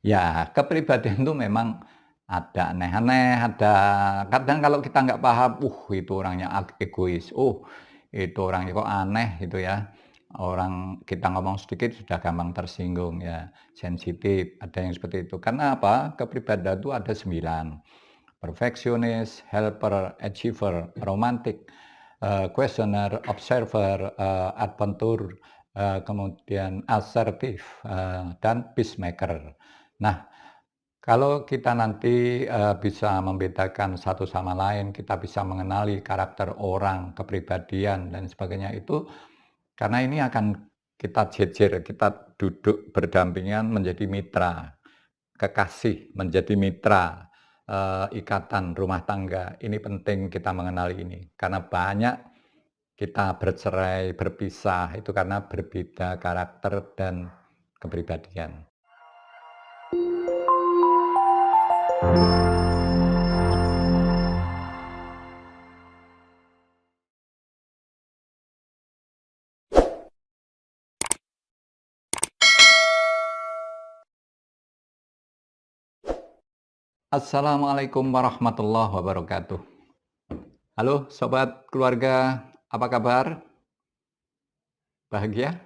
Ya, kepribadian itu memang ada aneh-aneh, ada kadang kalau kita nggak paham, itu orangnya egois, itu orangnya kok aneh gitu ya. Orang kita ngomong sedikit sudah gampang tersinggung ya, sensitif, ada yang seperti itu. Karena apa? Kepribadian itu ada 9. Perfeksionis, helper, achiever, romantik, questioner, observer, adventur, kemudian asertif, dan peacemaker. Nah, kalau kita nanti, bisa membedakan satu sama lain, kita bisa mengenali karakter orang, kepribadian, dan sebagainya itu karena ini akan kita jejer, kita duduk berdampingan menjadi mitra, kekasih menjadi mitra, ikatan rumah tangga. Ini penting kita mengenali ini, karena banyak kita bercerai, berpisah, itu karena berbeda karakter dan kepribadian. Assalamualaikum warahmatullahi wabarakatuh. Halo sobat keluarga, apa kabar? Bahagia?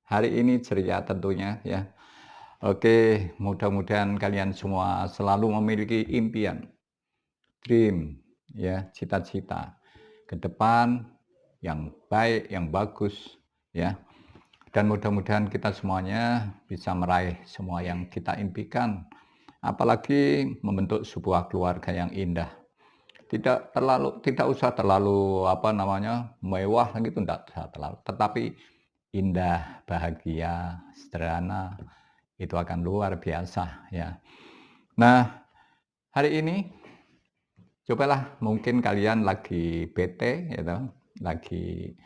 Hari ini ceria tentunya ya. Oke, mudah-mudahan kalian semua selalu memiliki impian, dream, ya, cita-cita ke depan yang baik, yang bagus, ya. Dan mudah-mudahan kita semuanya bisa meraih semua yang kita impikan, apalagi membentuk sebuah keluarga yang indah. Tidak usah terlalu, apa namanya, mewah gitu, enggak usah terlalu, tetapi indah, bahagia, sederhana, itu akan luar biasa, ya. Nah, hari ini cobalah mungkin kalian lagi bete gitu, lagi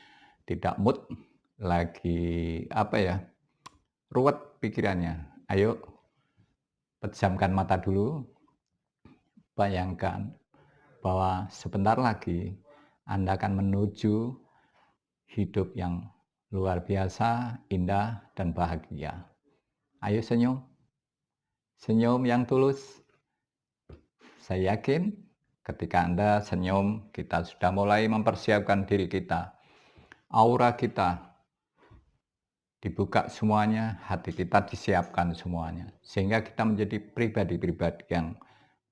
tidak mood, lagi apa ya, ruwet pikirannya. Ayo pejamkan mata dulu, bayangkan bahwa sebentar lagi Anda akan menuju hidup yang luar biasa, indah, dan bahagia. Ayo senyum, senyum yang tulus. Saya yakin ketika Anda senyum, kita sudah mulai mempersiapkan diri kita. Aura kita dibuka semuanya, hati kita disiapkan semuanya. Sehingga kita menjadi pribadi-pribadi yang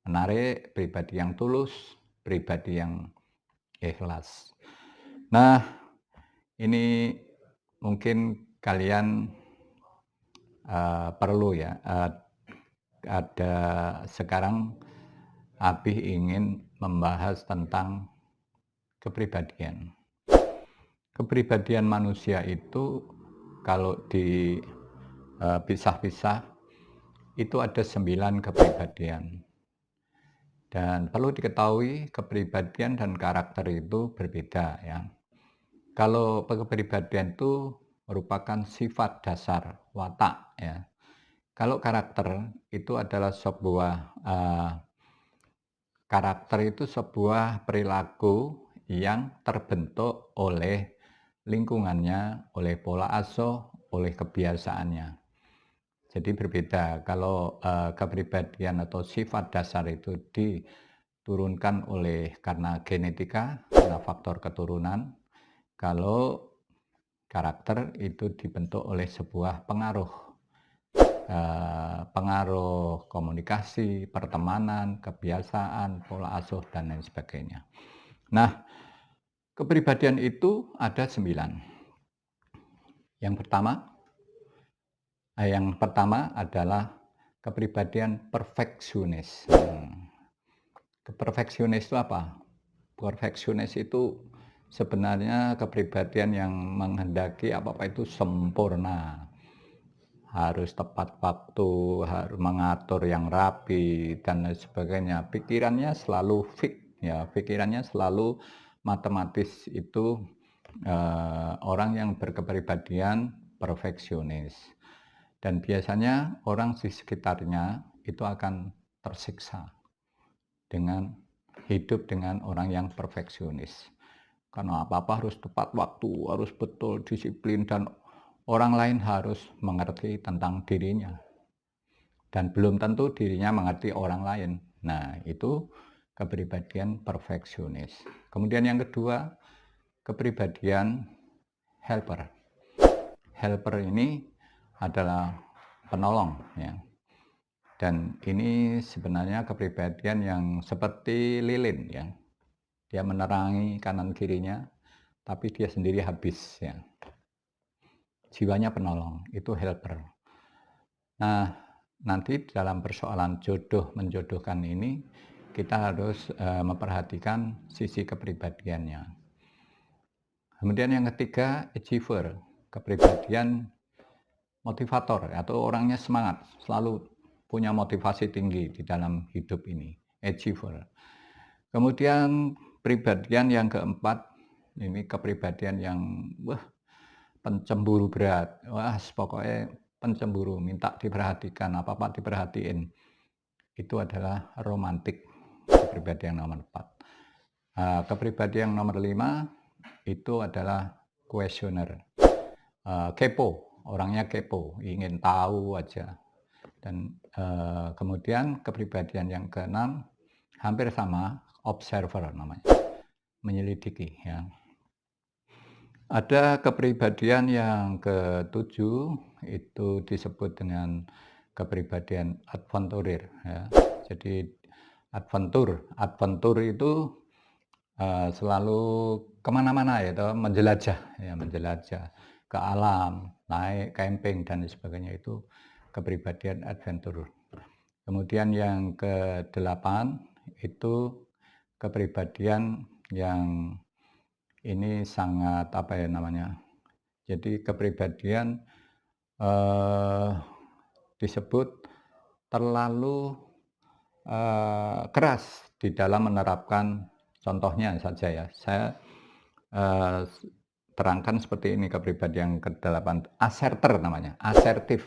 menarik, pribadi yang tulus, pribadi yang ikhlas. Nah, ini mungkin kalian perlu ya, ada sekarang Abi ingin membahas tentang kepribadian. Kepribadian manusia itu kalau dipisah-pisah itu ada 9 kepribadian. Dan perlu diketahui kepribadian dan karakter itu berbeda ya. Kalau kepribadian itu merupakan sifat dasar, watak ya. Kalau karakter itu adalah karakter itu sebuah perilaku yang terbentuk oleh lingkungannya, oleh pola asuh, oleh kebiasaannya. Jadi berbeda kalau, kepribadian atau sifat dasar itu diturunkan karena genetika, karena faktor keturunan. Kalau karakter itu dibentuk oleh sebuah pengaruh komunikasi, pertemanan, kebiasaan, pola asuh, dan lain sebagainya. Nah, kepribadian itu ada 9. Yang pertama adalah kepribadian perfeksionis. Perfeksionis itu apa? Perfeksionis itu sebenarnya kepribadian yang menghendaki apa-apa itu sempurna. Harus tepat waktu, harus mengatur yang rapi, dan lain sebagainya. Pikirannya selalu fix, ya, pikirannya selalu matematis. Itu orang yang berkepribadian perfeksionis. Dan biasanya orang di sekitarnya itu akan tersiksa dengan hidup dengan orang yang perfeksionis. Karena apa-apa harus tepat waktu, harus betul, disiplin, dan orang lain harus mengerti tentang dirinya. dan belum tentu dirinya mengerti orang lain. Nah, itu kepribadian perfeksionis. Kemudian yang kedua, kepribadian helper. Helper ini adalah penolong ya. Dan ini sebenarnya kepribadian yang seperti lilin ya. Dia menerangi kanan kirinya, tapi dia sendiri habis ya. Jiwanya penolong, itu helper. Nah, nanti dalam persoalan jodoh menjodohkan ini, kita harus memperhatikan sisi kepribadiannya. Kemudian yang ketiga, achiever, kepribadian motivator atau orangnya semangat, selalu punya motivasi tinggi di dalam hidup ini, achiever. Kemudian kepribadian yang keempat, ini kepribadian yang pencemburu berat. Wah, pokoknya pencemburu, minta diperhatikan, apa-apa diperhatiin. Itu adalah romantik, kepribadian nomor 4. Kepribadian nomor 5 itu adalah questioner. Kepo, orangnya kepo, ingin tahu aja. Dan kemudian kepribadian yang keenam hampir sama, observer namanya, menyelidiki ya. Ada kepribadian yang ketujuh, itu disebut dengan kepribadian adventurer ya. Jadi adventur itu selalu kemana-mana ya, menjelajah ke alam, naik camping dan sebagainya, itu kepribadian adventurer. Kemudian yang ke-8 itu kepribadian yang ini sangat jadi kepribadian disebut terlalu keras di dalam menerapkan, contohnya saja ya, saya terangkan seperti ini kepribadian yang ke-8, asserter namanya, asertif.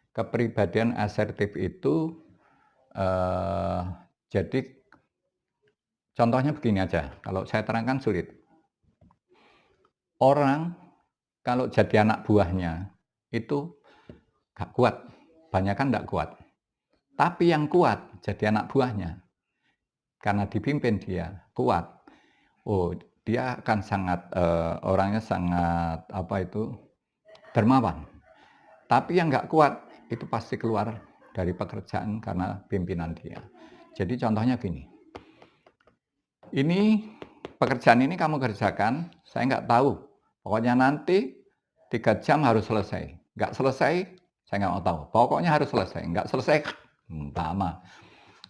Kepribadian asertif itu jadi contohnya begini aja, kalau saya terangkan sulit. Orang kalau jadi anak buahnya itu gak kuat, banyak kan gak kuat. Tapi yang kuat jadi anak buahnya, karena dipimpin dia kuat. Oh, dia akan sangat orangnya sangat dermawan. Tapi yang gak kuat itu pasti keluar dari pekerjaan karena pimpinan dia. Jadi contohnya gini, ini pekerjaan ini kamu kerjakan, saya nggak tahu. Pokoknya nanti 3 jam harus selesai. Nggak selesai, saya nggak mau tahu. Pokoknya harus selesai. Nggak selesai, lama.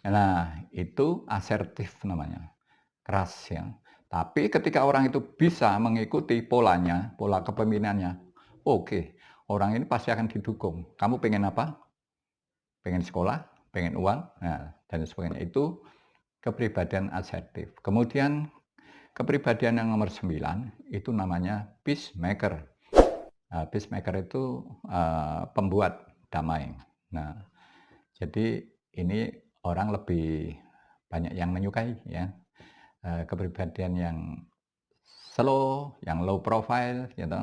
Nah, itu asertif namanya. Keras ya. Tapi ketika orang itu bisa mengikuti polanya, pola kepemimpinannya, oke, orang ini pasti akan didukung. Kamu pengen apa? Pengen sekolah, pengen uang, nah, dan sebagainya. Itu kepribadian asertif. Kemudian kepribadian yang nomor 9 itu namanya peacemaker. Peacemaker itu pembuat damai. Nah, jadi ini orang lebih banyak yang menyukai ya, kepribadian yang slow, yang low profile gitu,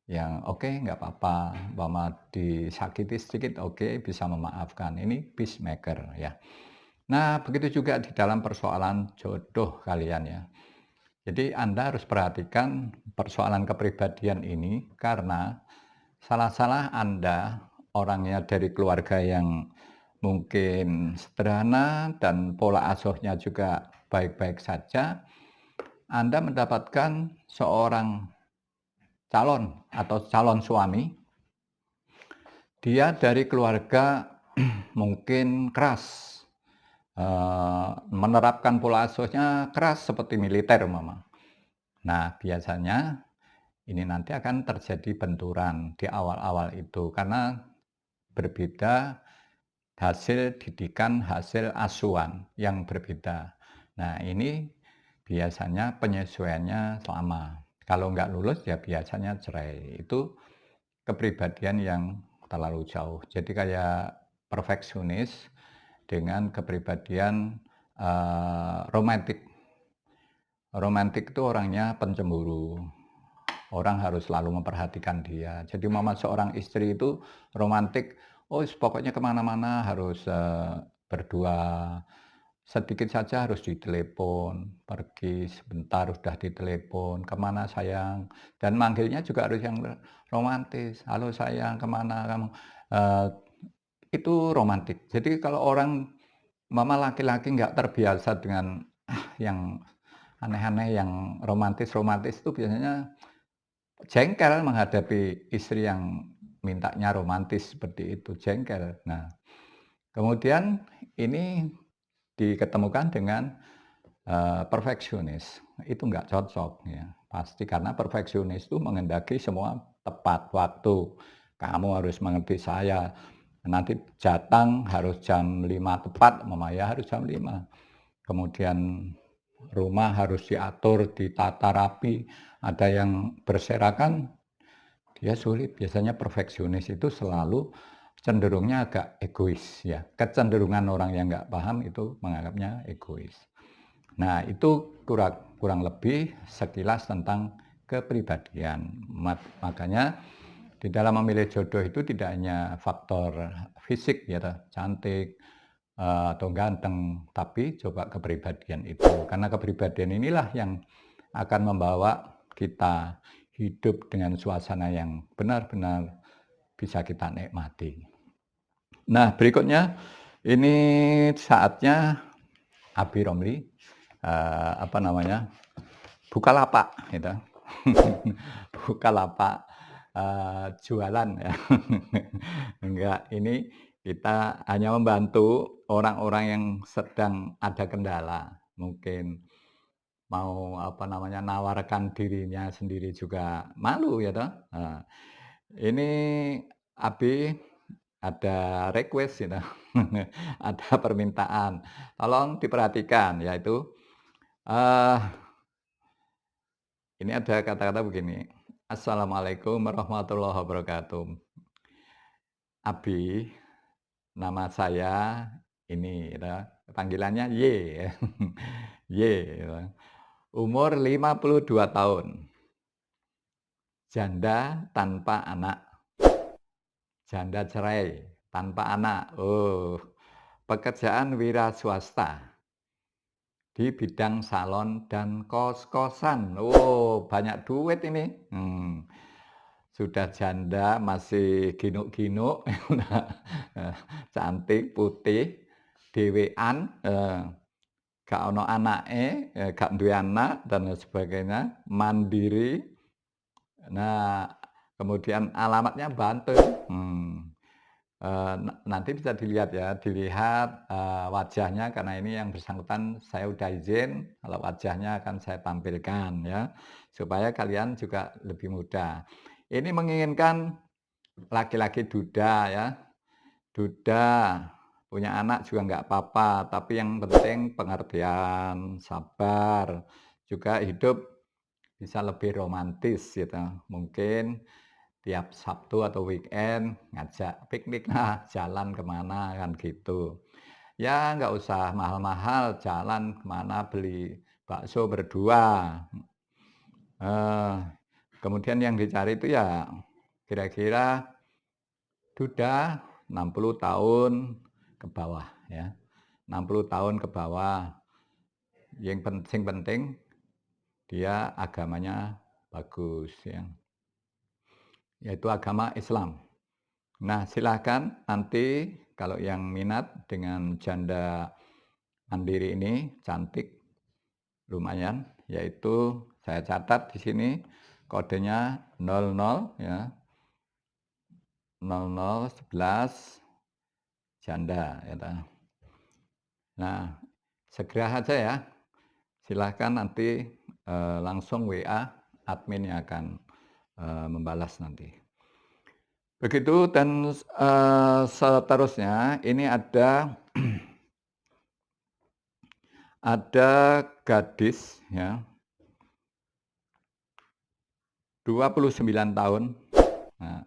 yang oke, nggak apa-apa, umpama disakiti sedikit oke, bisa memaafkan. Ini peacemaker ya. Nah, begitu juga di dalam persoalan jodoh kalian ya. Jadi Anda harus perhatikan persoalan kepribadian ini, karena salah-salah Anda, orangnya dari keluarga yang mungkin sederhana dan pola asuhnya juga baik-baik saja, Anda mendapatkan seorang calon atau calon suami, dia dari keluarga mungkin keras, menerapkan pola asuhnya keras seperti militer umpama. Nah, biasanya ini nanti akan terjadi benturan di awal-awal itu, karena berbeda hasil didikan, hasil asuhan yang berbeda. Nah, ini biasanya penyesuaiannya lama. Kalau nggak lulus ya biasanya cerai. Itu kepribadian yang terlalu jauh. Jadi kayak perfeksionis dengan kepribadian romantik. Romantik itu orangnya pencemburu. Orang harus selalu memperhatikan dia. Jadi mama seorang istri itu romantik, Oh, pokoknya kemana-mana harus, berdua, sedikit saja harus ditelepon, pergi sebentar udah ditelepon, "Kemana sayang?" Dan manggilnya juga harus yang romantis, "Halo sayang, kemana kamu?" Eee, itu romantis. Jadi kalau orang mama laki-laki nggak terbiasa dengan, yang aneh-aneh, yang romantis-romantis itu biasanya jengkel menghadapi istri yang mintanya romantis seperti itu, jengkel. Nah, kemudian ini diketemukan dengan, perfeksionis, itu nggak cocok ya, pasti karena perfeksionis itu menghendaki semua tepat waktu. Kamu harus mengerti saya, nanti datang harus jam 5 tepat, mama ya harus jam 5. Kemudian rumah harus diatur, ditata rapi, ada yang berserakan, dia sulit. Biasanya perfeksionis itu selalu cenderungnya agak egois ya, kecenderungan orang yang nggak paham itu menganggapnya egois. Nah, itu kurang kurang lebih sekilas tentang kepribadian. Makanya di dalam memilih jodoh itu tidak hanya faktor fisik ya toh, cantik, atau ganteng, tapi coba kepribadian itu. Karena kepribadian inilah yang akan membawa kita hidup dengan suasana yang benar-benar bisa kita nikmati. Nah, berikutnya ini saatnya Abi Romli, apa namanya, Bukalapak gitu. Bukalapak, jualan ya. Enggak, ini kita hanya membantu orang-orang yang sedang ada kendala. Mungkin mau, apa namanya, nawarkan dirinya sendiri juga malu ya toh. Ini Abi ada request gitu, ada permintaan, tolong diperhatikan yaitu, eee ini ada kata-kata begini, "Assalamualaikum warahmatullahi wabarakatuh. Abi, nama saya ini," gitu, panggilannya Y, Y, gitu. Umur 52 tahun, janda tanpa anak, janda cerai, tanpa anak. Oh, pekerjaan wira swasta di bidang salon dan kos-kosan. Oh, banyak duit ini. Sudah janda masih ginuk-ginuk, cantik, putih, dhewean, gak ono anake, gak duwe anak dan lain sebagainya, mandiri. Nah, kemudian alamatnya Banten. Nanti bisa dilihat ya, dilihat, wajahnya karena ini yang bersangkutan saya udah izin, kalau wajahnya akan saya tampilkan ya, supaya kalian juga lebih mudah. Ini menginginkan laki-laki duda ya, duda, punya anak juga nggak apa-apa, tapi yang penting pengertian, sabar, juga hidup bisa lebih romantis gitu. Mungkin tiap Sabtu atau weekend ngajak piknik lah, jalan kemana kan gitu. Ya nggak usah mahal-mahal, jalan kemana beli bakso berdua. Eh, Kemudian yang dicari itu ya kira-kira sudah 60 tahun ke bawah ya, 60 tahun ke bawah. Yang penting dia agamanya bagus ya, yaitu agama Islam. Nah, silahkan nanti kalau yang minat dengan janda mandiri ini, cantik, lumayan, yaitu saya catat di sini kodenya 00 ya, 0011 janda ya. Nah, segera saja ya. Silahkan nanti, langsung WA, admin yang akan, membalas nanti. Begitu dan, seterusnya ini ada gadis ya, 29 tahun. Nah,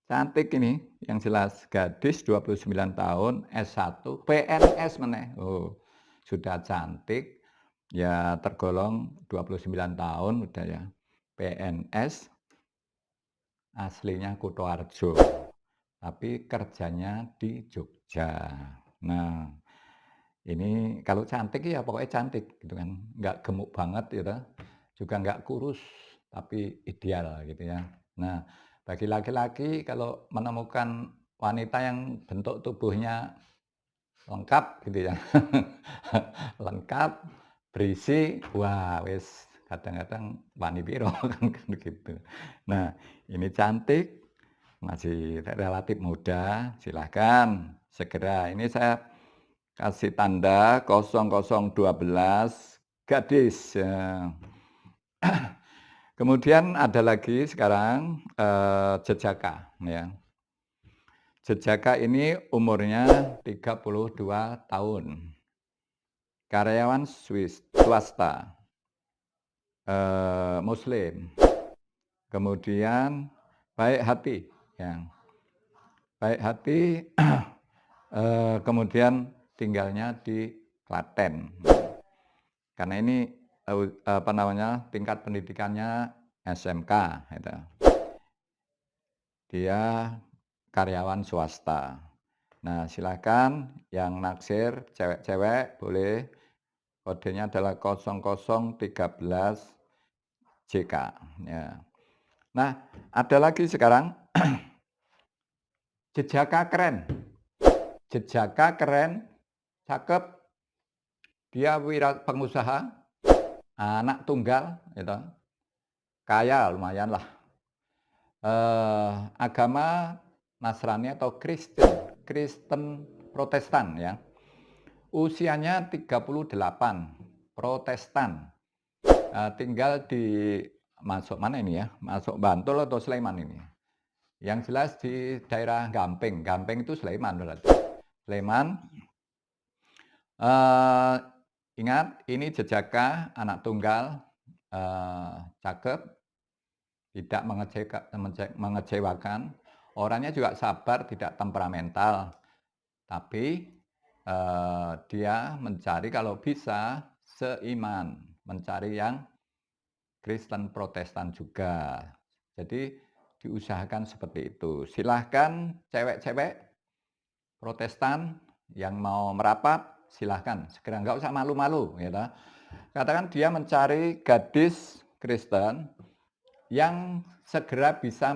cantik ini yang jelas, gadis 29 tahun, S1, PNS meneh. Oh, sudah cantik, ya tergolong 29 tahun udah ya, PNS, aslinya Kutoarjo. tapi kerjanya di Jogja. Nah, ini kalau cantik ya pokoknya cantik gitu kan, nggak gemuk banget gitu, juga nggak kurus, tapi ideal gitu ya. Nah, bagi laki-laki kalau menemukan wanita yang bentuk tubuhnya lengkap gitu ya, lengkap, berisi, wah wis kadang-kadang wani piro kan gitu. Nah, ini cantik, masih relatif muda, silahkan segera. Ini saya kasih tanda 0012 gadis, ya. Kemudian ada lagi sekarang, jejaka ya. Jejaka ini umurnya 32 tahun, karyawan swasta, muslim, kemudian baik hati ya, baik hati, kemudian tinggalnya di Klaten. Karena ini, apa namanya, tingkat pendidikannya SMK gitu. Dia karyawan swasta. Nah, silakan yang naksir cewek-cewek boleh, kodenya adalah 0013 JK, ya. Nah, ada lagi sekarang jejaka keren, cakep, dia pengusaha, anak tunggal gitu, kaya lumayanlah, agama Nasrani atau Kristen Protestan ya. Usianya 38, Protestan, tinggal di masuk mana ini ya, masuk Bantul atau Sleman ini? Yang jelas di daerah Gampeng, Gampeng itu Sleman berarti. Sleman, ingat ini jejaka anak tunggal, cakep, tidak mengecewakan, orangnya juga sabar, tidak temperamental, tapi dia mencari kalau bisa seiman, mencari yang Kristen Protestan juga. Jadi diusahakan seperti itu. Silahkan cewek-cewek Protestan yang mau merapat, silahkan segera, nggak usah malu-malu gitu. Katakan dia mencari gadis Kristen yang segera bisa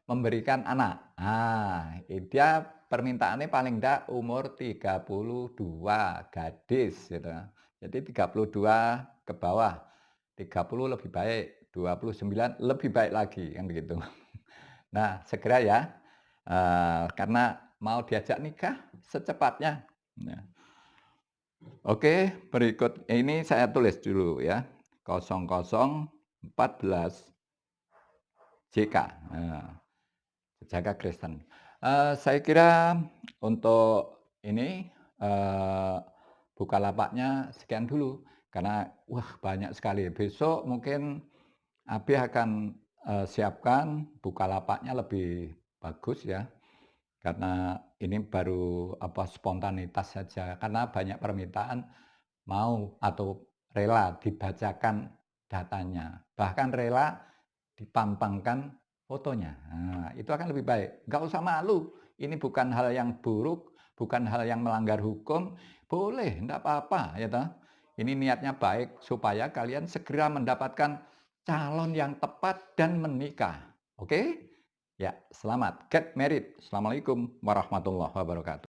memberikan anak. Nah, dia permintaannya paling enggak umur 32, gadis gitu. Jadi 32 ke bawah, 30 lebih baik, 29 lebih baik lagi kan begitu. Nah, segera ya, karena mau diajak nikah secepatnya. Nah, oke, berikut ini saya tulis dulu ya, 0014 JK, jejaka Kristen. Saya kira untuk ini, Bukalapaknya sekian dulu, karena wah banyak sekali. Besok mungkin Abi akan, siapkan Bukalapaknya lebih bagus ya, karena ini baru apa, spontanitas saja, karena banyak permintaan mau atau rela dibacakan datanya, bahkan rela dipampangkan fotonya. Nah, itu akan lebih baik. Nggak usah malu, ini bukan hal yang buruk, bukan hal yang melanggar hukum, boleh, enggak apa-apa ya toh. Ini niatnya baik supaya kalian segera mendapatkan calon yang tepat dan menikah. Oke? Ya, selamat get married. Assalamualaikum warahmatullahi wabarakatuh.